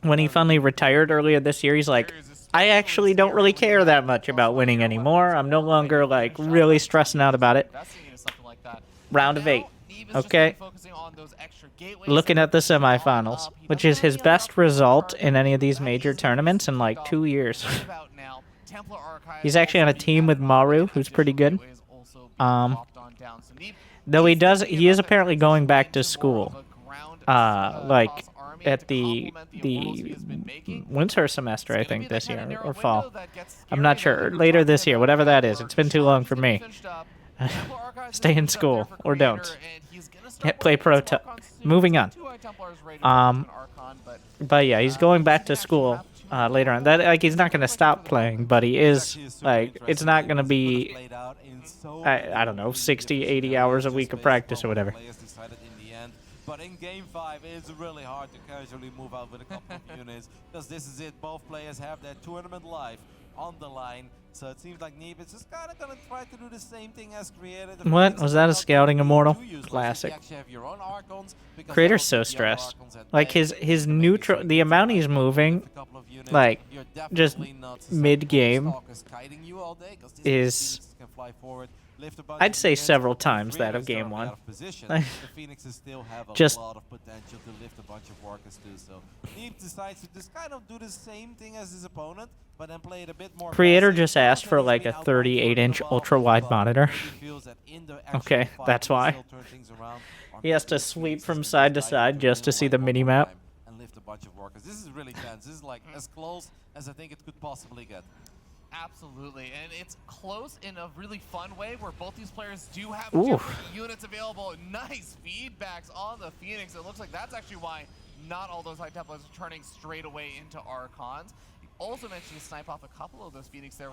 Speaker 2: When he finally retired earlier this year, he's like, I actually don't really care that much about winning anymore. I'm no longer like really stressing out about it. Round of 8. Okay. Looking at the semifinals, which is his best result in any of these major tournaments in like 2 years. He's actually on a team with Maru, who's pretty good. Though he is apparently going back to school. Like at the winter semester, I think, this year, or fall. I'm not sure. Later this year, whatever that is. It's been too long for me. Stay in school, or don't. Play Protoss. Moving on. But yeah, he's going back to school later on. That like he's not gonna stop playing, but he is like it's not gonna be I don't know 60, 80 hours a week of practice or whatever.
Speaker 4: But in Game 5, it's really hard to casually move out with a couple of units, because this is it. Both players have their tournament life on the line, so it seems like Neeb is just kind of going to try to do the same thing as Creator.
Speaker 2: What? Was that a scouting immortal? Classic. Creator's so stressed. Like his neutral, the amount he's moving, like just mid-game is... I'd say several times that of Game 1.
Speaker 4: The Phoenixes still have a
Speaker 2: Just
Speaker 4: lot of potential to lift a bunch of workers too, so Neeb decides to just kind of do the same thing as his opponent, but then play it a bit more
Speaker 2: Creator
Speaker 4: passive.
Speaker 2: just asked for like a 38-inch ultra-wide monitor. Okay, that's why. He has to sweep from side to side just to see the mini-map.
Speaker 4: And lift a bunch of workers. This is really tense. This is like as close as I think it could possibly get.
Speaker 3: Absolutely, and it's close in a really fun way where both these players do have
Speaker 2: Ooh.
Speaker 3: different units available. Nice feedbacks on the Phoenix. It looks like that's actually why not all those High Templars are turning straight away into Archons. You also mentioned to snipe off a couple of those Phoenix there.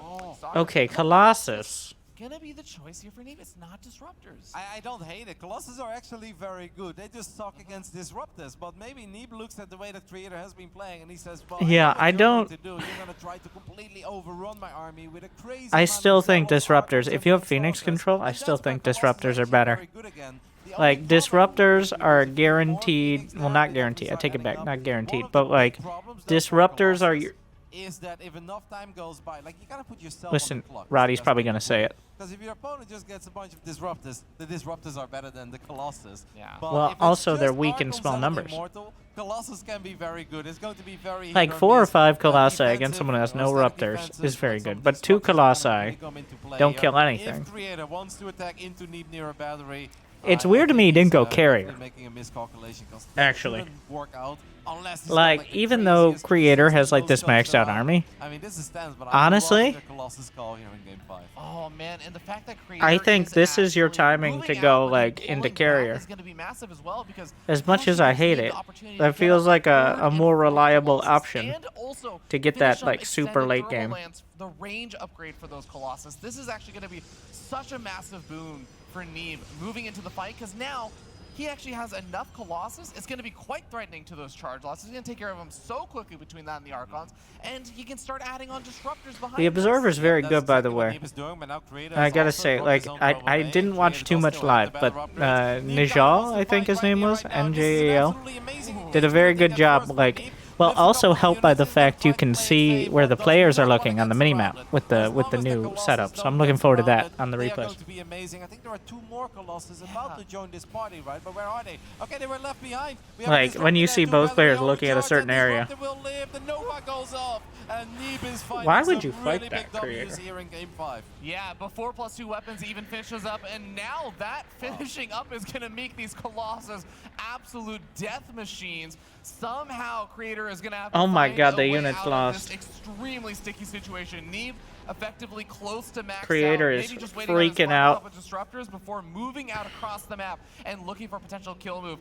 Speaker 2: Okay, Colossus.
Speaker 3: Gonna be the choice here for Neeb. It's not Disruptors.
Speaker 4: I don't hate it. Colossus are actually very good. They just suck against Disruptors, but maybe Neeb looks at the way that Creator has been playing and he says, well,
Speaker 2: Yeah,
Speaker 4: I know what
Speaker 2: I
Speaker 4: you're going to do. You're going to try to completely overrun my army with a crazy
Speaker 2: I
Speaker 4: amount
Speaker 2: still
Speaker 4: of
Speaker 2: think
Speaker 4: Serral
Speaker 2: Disruptors,
Speaker 4: Archons
Speaker 2: if you have
Speaker 4: and
Speaker 2: Phoenix
Speaker 4: Stalkers.
Speaker 2: control, I
Speaker 4: And
Speaker 2: still
Speaker 4: that's where
Speaker 2: think
Speaker 4: Colossus
Speaker 2: Disruptors are
Speaker 4: actually
Speaker 2: better.
Speaker 4: very good again. The
Speaker 2: Like,
Speaker 4: only problem
Speaker 2: Disruptors
Speaker 4: with
Speaker 2: are
Speaker 4: Phoenix
Speaker 2: guaranteed, well, not guaranteed, I take it back, not guaranteed, but like, Disruptors are your...
Speaker 4: is that if enough time goes by, like you gotta put yourself
Speaker 2: Listen,
Speaker 4: on the clock.
Speaker 2: Roddy's probably gonna say it.
Speaker 4: Because if your opponent just gets a bunch of Disruptors, the Disruptors are better than the Colossus.
Speaker 3: Yeah.
Speaker 4: But
Speaker 2: Well,
Speaker 4: if it's
Speaker 2: also they're
Speaker 4: just
Speaker 2: weak in
Speaker 4: Archons
Speaker 2: small
Speaker 4: and
Speaker 2: numbers.
Speaker 4: Immortal, Colossus can be very good. It's going to be very
Speaker 2: Like
Speaker 4: hit or
Speaker 2: 4 or
Speaker 4: miss.
Speaker 2: 5 Colossi
Speaker 4: Defensive
Speaker 2: against someone who has no
Speaker 4: or static
Speaker 2: Ruptors
Speaker 4: defensive,
Speaker 2: is very
Speaker 4: some
Speaker 2: good, but 2
Speaker 4: Disruptors kind of
Speaker 2: Colossi
Speaker 4: really come into play
Speaker 2: don't
Speaker 4: here.
Speaker 2: kill anything.
Speaker 4: If Creator wants to attack into Neeb near a battery,
Speaker 2: It's weird to me he didn't go carrier.
Speaker 4: Making a miscalculation 'cause that
Speaker 2: Actually.
Speaker 4: shouldn't work out unless he's got,
Speaker 2: Like,
Speaker 4: the
Speaker 2: even though
Speaker 4: craziest
Speaker 2: Creator has,
Speaker 4: craziest
Speaker 2: like, this
Speaker 4: no-scopes
Speaker 2: maxed out
Speaker 4: around.
Speaker 2: army,
Speaker 4: I mean, this is stance, but
Speaker 2: honestly,
Speaker 4: I love the Colossus call here in game 5.
Speaker 3: Oh man, and the fact that Creator
Speaker 2: I think this is your
Speaker 3: actually
Speaker 2: timing to
Speaker 3: moving
Speaker 2: go,
Speaker 3: out, but
Speaker 2: like,
Speaker 3: then
Speaker 2: into
Speaker 3: pulling back
Speaker 2: carrier.
Speaker 3: is gonna be massive as well, because
Speaker 2: As much
Speaker 3: now
Speaker 2: as
Speaker 3: he
Speaker 2: I
Speaker 3: gives
Speaker 2: hate
Speaker 3: Neeb
Speaker 2: it,
Speaker 3: the opportunity
Speaker 2: that
Speaker 3: to get
Speaker 2: feels
Speaker 3: up
Speaker 2: like a
Speaker 3: third and
Speaker 2: more
Speaker 3: fourth
Speaker 2: reliable
Speaker 3: Colossus,
Speaker 2: option
Speaker 3: and also
Speaker 2: to get
Speaker 3: finish
Speaker 2: that,
Speaker 3: up
Speaker 2: like, super
Speaker 3: extended
Speaker 2: late
Speaker 3: thermal
Speaker 2: game.
Speaker 3: lance, the range upgrade for those Colossus. This is actually gonna be such a massive boon for Neeb moving into the fight, because now he actually has enough Colossus. It's going to be quite threatening to those charge lots. He's going to take care of them so quickly between that and the Archons, and he can start adding on Disruptors behind
Speaker 2: The Observer's very
Speaker 4: That's
Speaker 2: good, by the
Speaker 4: exactly what
Speaker 2: way.
Speaker 4: Neeb is doing, but now Creator
Speaker 2: I
Speaker 4: has
Speaker 2: gotta
Speaker 4: also
Speaker 2: say,
Speaker 4: dropped
Speaker 2: like,
Speaker 4: his own
Speaker 2: I
Speaker 4: promo
Speaker 2: didn't
Speaker 4: name.
Speaker 2: watch
Speaker 4: Creator
Speaker 2: too
Speaker 4: does
Speaker 2: much
Speaker 4: still have
Speaker 2: live,
Speaker 4: the
Speaker 2: but
Speaker 4: better upgrades. Neeb got
Speaker 2: Nijal,
Speaker 4: most
Speaker 2: I
Speaker 4: of the
Speaker 2: think
Speaker 4: fight
Speaker 2: his name
Speaker 4: right
Speaker 2: was,
Speaker 4: here right now. This is an
Speaker 2: NJAL,
Speaker 4: absolutely amazing
Speaker 2: did a
Speaker 4: engagement.
Speaker 2: very
Speaker 4: I
Speaker 2: good
Speaker 4: think at
Speaker 2: job,
Speaker 4: first
Speaker 2: like,
Speaker 4: Neeb
Speaker 2: well,
Speaker 4: lifts a
Speaker 2: also
Speaker 4: couple of
Speaker 2: helped by the
Speaker 4: units, is gonna
Speaker 2: fact you
Speaker 4: fight
Speaker 2: can
Speaker 4: play
Speaker 2: see
Speaker 4: safe,
Speaker 2: where
Speaker 4: but
Speaker 2: the
Speaker 4: doesn't
Speaker 2: players are
Speaker 4: work
Speaker 2: looking on the
Speaker 4: against
Speaker 2: minimap
Speaker 4: Scarlett.
Speaker 2: with
Speaker 4: As
Speaker 2: the
Speaker 4: long as
Speaker 2: new
Speaker 4: Colossus
Speaker 2: setup, so I'm
Speaker 4: don't
Speaker 2: looking
Speaker 4: get
Speaker 2: forward to that
Speaker 4: surrounded,
Speaker 2: on the
Speaker 4: they are
Speaker 2: replays.
Speaker 4: going to be amazing. I think there are 2 more Colossus about to join this party, right? But where are they? Okay, they were left behind. We have a
Speaker 2: Like, when you
Speaker 4: Disruptor
Speaker 2: see
Speaker 4: there,
Speaker 2: both
Speaker 4: too.
Speaker 2: players
Speaker 4: Battery
Speaker 2: looking at a
Speaker 4: overcharged,
Speaker 2: certain
Speaker 4: and
Speaker 2: area.
Speaker 4: Disruptor will live. The Nova goes off, and Neeb is finding
Speaker 2: Why would
Speaker 4: some
Speaker 2: you fight
Speaker 4: really
Speaker 2: that,
Speaker 4: big W's
Speaker 2: Creator?
Speaker 4: here in game 5.
Speaker 3: Yeah, before +2 weapons even finishes up, and now that finishing up is going to make these Colossus absolute death machines. Somehow Creator is going to have to
Speaker 2: Oh my
Speaker 3: find
Speaker 2: god,
Speaker 3: a
Speaker 2: the
Speaker 3: way
Speaker 2: unit's
Speaker 3: out of
Speaker 2: lost.
Speaker 3: this extremely sticky situation. Neeb effectively close to max
Speaker 2: Creator
Speaker 3: out,
Speaker 2: is
Speaker 3: maybe just waiting on his
Speaker 2: freaking
Speaker 3: final
Speaker 2: out.
Speaker 3: couple of Disruptors before moving out across the map and looking for a potential kill move.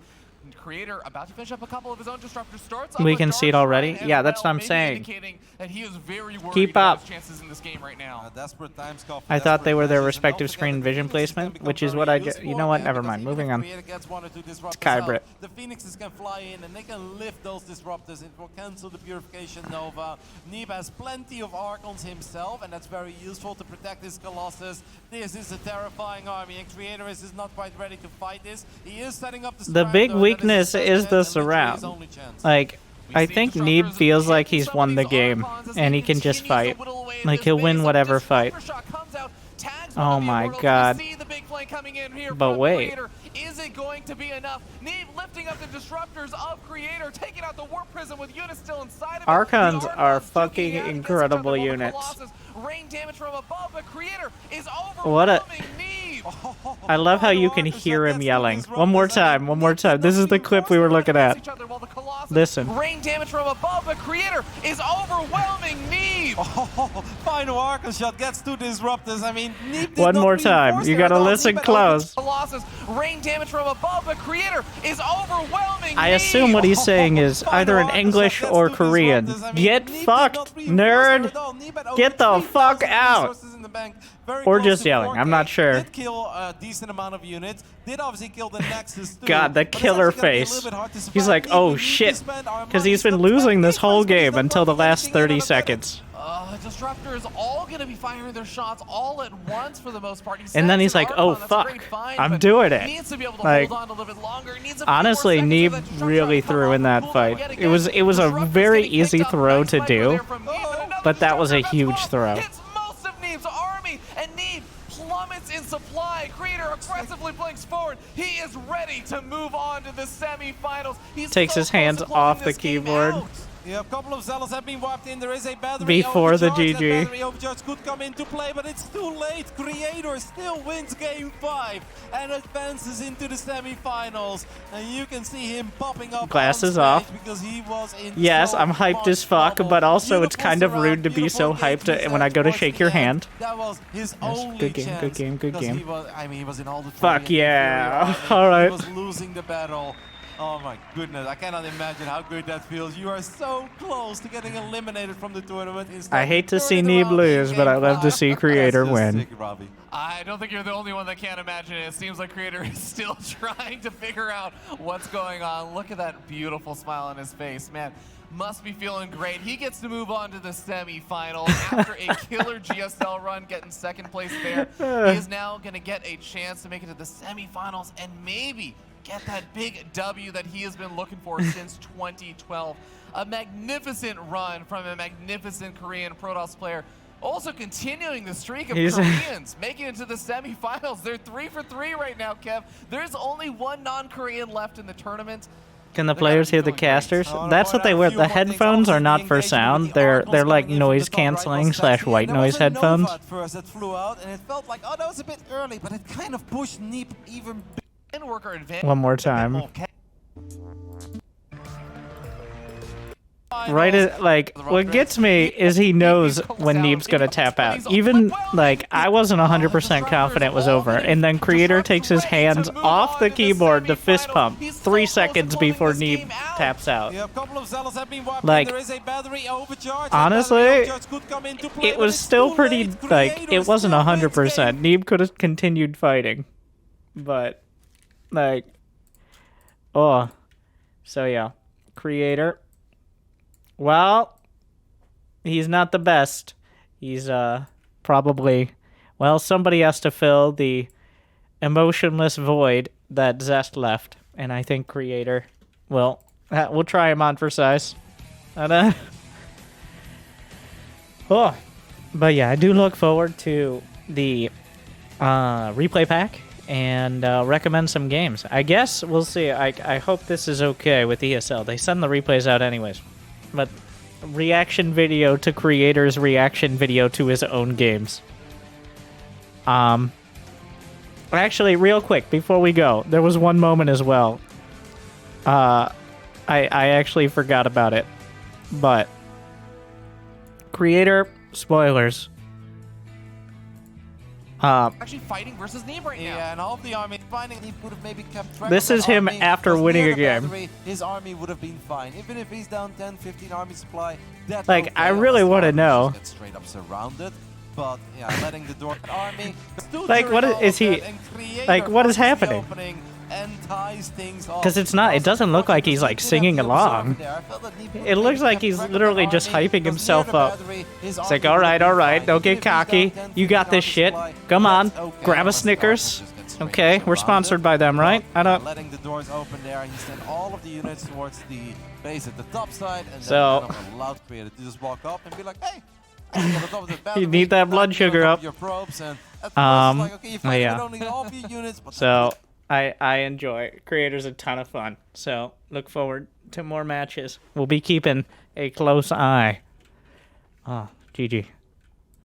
Speaker 3: Creator about to finish up a couple of his own Disruptors. Starts off
Speaker 2: We
Speaker 3: with
Speaker 2: can
Speaker 3: Dark
Speaker 2: see it already.
Speaker 3: Shrine as
Speaker 2: Yeah, that's
Speaker 3: well,
Speaker 2: what I'm
Speaker 3: maybe
Speaker 2: saying.
Speaker 3: indicating that he is very worried
Speaker 2: Keep
Speaker 3: about
Speaker 2: up.
Speaker 3: his chances in this game right now.
Speaker 4: Desperate times call for
Speaker 2: I thought they
Speaker 4: desperate
Speaker 2: were their
Speaker 4: measures, and don't
Speaker 2: respective
Speaker 4: forget
Speaker 2: screen
Speaker 4: that the
Speaker 2: vision
Speaker 4: Phoenixes can
Speaker 2: placement,
Speaker 4: become
Speaker 2: which is
Speaker 4: very
Speaker 2: what I
Speaker 4: useful
Speaker 2: you know what,
Speaker 4: again,
Speaker 2: never
Speaker 4: because
Speaker 2: mind,
Speaker 4: even
Speaker 2: moving
Speaker 4: if
Speaker 2: on.
Speaker 4: Creator gets 1 or 2 Disruptors
Speaker 2: It's Kybrit.
Speaker 4: out, the Phoenixes can fly in and they can lift those Disruptors. It will cancel the Purification Nova. Neeb has plenty of Archons himself, and that's very useful to protect his Colossus. This is a terrifying army, and Creator is not quite ready to fight this. He is setting up the
Speaker 2: The
Speaker 4: surround,
Speaker 2: big
Speaker 4: though, that
Speaker 2: weakness
Speaker 4: his
Speaker 2: is
Speaker 4: best
Speaker 2: the
Speaker 4: bet and literally
Speaker 2: surround.
Speaker 4: his only chance.
Speaker 2: Like, I
Speaker 3: see
Speaker 2: think
Speaker 3: Disruptors
Speaker 2: Neeb feels like
Speaker 3: hitting
Speaker 2: he's
Speaker 3: some
Speaker 2: won
Speaker 3: of
Speaker 2: the
Speaker 3: these
Speaker 2: game,
Speaker 3: Archons as
Speaker 2: and
Speaker 3: they
Speaker 2: he can just
Speaker 3: continue to
Speaker 2: fight.
Speaker 3: whittle away at
Speaker 2: Like,
Speaker 3: this
Speaker 2: he'll win
Speaker 3: base.
Speaker 2: whatever
Speaker 3: This
Speaker 2: fight.
Speaker 3: Viper shot comes out, tags
Speaker 2: Oh
Speaker 3: one of the
Speaker 2: my
Speaker 3: Immortals.
Speaker 2: god.
Speaker 3: We see the big flame coming in here
Speaker 2: But
Speaker 3: from
Speaker 2: wait.
Speaker 3: Creator. Is it going to be enough? Neeb lifting up the Disruptors of Creator, taking out the Warp Prism with units still inside of it.
Speaker 2: Archons
Speaker 3: The
Speaker 2: are
Speaker 3: duking
Speaker 2: fucking
Speaker 3: out against
Speaker 2: incredible
Speaker 3: each other while the
Speaker 2: units.
Speaker 3: Colossus rain damage from above, but Creator is
Speaker 2: What a-
Speaker 3: overwhelming Neeb.
Speaker 2: I love how you can hear him yelling. One more time, one more time. This is the clip we were looking at. Listen.
Speaker 3: Rain damage from above, but Creator is overwhelming Neeb.
Speaker 4: Final Archon shot gets 2 Disruptors. I mean, Neeb did
Speaker 2: One
Speaker 4: not
Speaker 2: more
Speaker 4: reinforce
Speaker 2: time. You
Speaker 4: there
Speaker 2: gotta
Speaker 4: at all.
Speaker 2: listen
Speaker 4: Neeb had
Speaker 2: close.
Speaker 3: Colossus, rain damage from above, but Creator is overwhelming
Speaker 2: I
Speaker 3: Neeb.
Speaker 2: assume what he's saying is either in English or Korean. Get fucked, nerd. Get the fuck out. Or just yelling, I'm not sure.
Speaker 4: Did kill a decent amount of units. Did obviously kill the Nexus too.
Speaker 2: God, the
Speaker 4: but it's
Speaker 2: killer
Speaker 4: actually gonna be a
Speaker 2: face.
Speaker 4: little bit hard to
Speaker 2: He's
Speaker 4: survive.
Speaker 2: like,
Speaker 4: Neeb
Speaker 2: oh
Speaker 4: will need to
Speaker 2: shit.
Speaker 4: spend our
Speaker 2: Because
Speaker 4: money.
Speaker 2: he's been
Speaker 4: Still
Speaker 2: losing
Speaker 4: 20
Speaker 2: this whole
Speaker 4: but he's
Speaker 2: game
Speaker 4: not
Speaker 2: until the
Speaker 4: fucking
Speaker 2: last
Speaker 4: anything in
Speaker 2: 30
Speaker 4: on a credit.
Speaker 2: seconds.
Speaker 3: Disruptors all going to be firing their shots all at once for the most part.
Speaker 2: And then he's like, oh fuck, I'm doing it.
Speaker 3: Needs to be able to
Speaker 2: Like,
Speaker 3: hold on a little bit longer. Needs a few
Speaker 2: honestly,
Speaker 3: more seconds
Speaker 2: Neeb
Speaker 3: for that Disruptor
Speaker 2: really
Speaker 3: to come
Speaker 2: threw
Speaker 3: off
Speaker 2: in
Speaker 3: the
Speaker 2: that
Speaker 3: pool
Speaker 2: fight.
Speaker 3: yet
Speaker 2: It was
Speaker 3: again.
Speaker 2: a
Speaker 3: Disruptor's
Speaker 2: very
Speaker 3: getting
Speaker 2: easy
Speaker 3: picked up.
Speaker 2: throw
Speaker 3: Nice
Speaker 2: to
Speaker 3: sniper
Speaker 2: do,
Speaker 3: there from Neeb, another
Speaker 2: but that was a
Speaker 3: Disruptor
Speaker 2: huge
Speaker 3: gets
Speaker 2: throw.
Speaker 3: off. Hits most of Neeb's army, and Neeb plummets in supply. Creator aggressively blinks forward. He is ready to move on to the semifinals. He's
Speaker 2: Takes
Speaker 3: so
Speaker 2: his
Speaker 3: close
Speaker 2: hands
Speaker 3: to closing
Speaker 2: off the
Speaker 3: this game
Speaker 2: keyboard.
Speaker 3: out.
Speaker 4: Yeah, a couple of Zealots have been wiped in. There is a battery
Speaker 2: Before the
Speaker 4: overcharge. That
Speaker 2: GG.
Speaker 4: battery overcharge could come into play, but it's too late. Creator still wins game 5 and advances into the semifinals. And you can see him popping up
Speaker 2: Glasses
Speaker 4: on
Speaker 2: off.
Speaker 4: stage because he was in
Speaker 2: Yes,
Speaker 4: so
Speaker 2: I'm hyped
Speaker 4: much
Speaker 2: as fuck,
Speaker 4: trouble.
Speaker 2: but also it's
Speaker 4: Beautiful
Speaker 2: kind of
Speaker 4: surround,
Speaker 2: rude to be so
Speaker 4: beautiful
Speaker 2: hyped
Speaker 4: engagement
Speaker 2: when I go to
Speaker 4: towards
Speaker 2: shake
Speaker 4: the
Speaker 2: your
Speaker 4: end.
Speaker 2: hand.
Speaker 4: That was his only
Speaker 2: good game,
Speaker 4: chance.
Speaker 2: good game, good
Speaker 4: 'cause
Speaker 2: game.
Speaker 4: He was, I mean, he was in all the
Speaker 2: Fuck
Speaker 4: three
Speaker 2: yeah.
Speaker 4: inferior army.
Speaker 2: Alright.
Speaker 4: He was losing the battle. Oh my goodness, I cannot imagine how good that feels. You are so close to getting eliminated from the tournament. Instead,
Speaker 2: I hate to
Speaker 4: you
Speaker 2: see
Speaker 4: turn it
Speaker 2: Neeb
Speaker 4: around in
Speaker 2: lose, but
Speaker 4: game
Speaker 2: I love to
Speaker 4: 5.
Speaker 2: see Creator
Speaker 4: That's just
Speaker 2: win.
Speaker 4: sick, Robbie.
Speaker 3: I don't think you're the only one that can't imagine it. It seems like Creator is still trying to figure out what's going on. Look at that beautiful smile on his face, man. Must be feeling great. He gets to move on to the semifinals after a killer GSL run, getting second place there. He is now going to get a chance to make it to the semifinals and maybe get that big W that he has been looking for since 2012. A magnificent run from a magnificent Korean Protoss player. Also continuing the streak of Koreans making it to the semifinals. They're 3 for 3 right now, Kev. There's only one non-Korean left in the tournament.
Speaker 2: Can the players hear the casters?
Speaker 4: I wanna
Speaker 2: That's
Speaker 4: point
Speaker 2: what they
Speaker 4: out a
Speaker 2: wear.
Speaker 4: few
Speaker 2: The
Speaker 4: more things.
Speaker 2: headphones are
Speaker 4: Obviously,
Speaker 2: not
Speaker 4: the
Speaker 2: for
Speaker 4: engagement
Speaker 2: sound.
Speaker 4: with the
Speaker 2: They're
Speaker 4: Archons
Speaker 2: like
Speaker 4: coming in from
Speaker 2: noise
Speaker 4: the top right
Speaker 2: canceling
Speaker 4: was
Speaker 2: slash
Speaker 4: sexy,
Speaker 2: white
Speaker 4: and there
Speaker 2: noise
Speaker 4: was a Nova
Speaker 2: headphones.
Speaker 4: at first that flew out, and it felt like, oh, that was a bit early, but it kind of pushed Neeb even
Speaker 3: can work our advantage.
Speaker 2: one more time. Right, like, what gets me is he knows when Neeb's gonna tap out. Even, like, I wasn't 100% confident it was over, and then Creator takes his hands off the keyboard to fist pump 3 seconds before Neeb taps out. Like, honestly, it was still pretty, like, it wasn't 100%. Neeb could have continued fighting, but, like, oh, so yeah, Creator. Well, he's not the best. He's probably, well, somebody has to fill the emotionless void that Zest left, and I think Creator will. We'll try him on for size. And, oh, but yeah, I do look forward to the replay pack and recommend some games. I guess we'll see. I hope this is okay with ESL. They send the replays out anyways. But reaction video to Creator's reaction video to his own games. Actually, real quick, before we go, there was one moment as well. I actually forgot about it. But Creator, spoilers.
Speaker 3: Actually fighting versus Neeb right now.
Speaker 4: Yeah, and all of the army finding he would have maybe kept track
Speaker 2: This
Speaker 4: of
Speaker 2: is
Speaker 4: the
Speaker 2: him
Speaker 4: army,
Speaker 2: after
Speaker 4: because
Speaker 2: winning
Speaker 4: near
Speaker 2: a
Speaker 4: the
Speaker 2: game.
Speaker 4: battery, his army would have been fine. Even if he's down 10, 15 army supply, that's
Speaker 2: Like,
Speaker 4: okay.
Speaker 2: I really
Speaker 4: Unless
Speaker 2: want to
Speaker 4: the army
Speaker 2: know.
Speaker 4: just gets straight up surrounded. But yeah, letting the door army.
Speaker 2: Like, what is he? Like, what is happening? Because it's not. It doesn't look like he's like singing along. It looks like he's literally just hyping himself up. It's like, all right, don't get cocky. You got this shit. Come on, grab a Snickers. Okay, we're sponsored by them, right? I don't.
Speaker 4: Letting the doors open there, he sent all of the units towards the base at the top side, and
Speaker 2: So-
Speaker 4: then kind of allowed Creator to just walk up and be like, hey.
Speaker 2: You need that blood sugar up. So I enjoy. Creator's a ton of fun. So look forward to more matches. We'll be keeping a close eye. Oh, GG.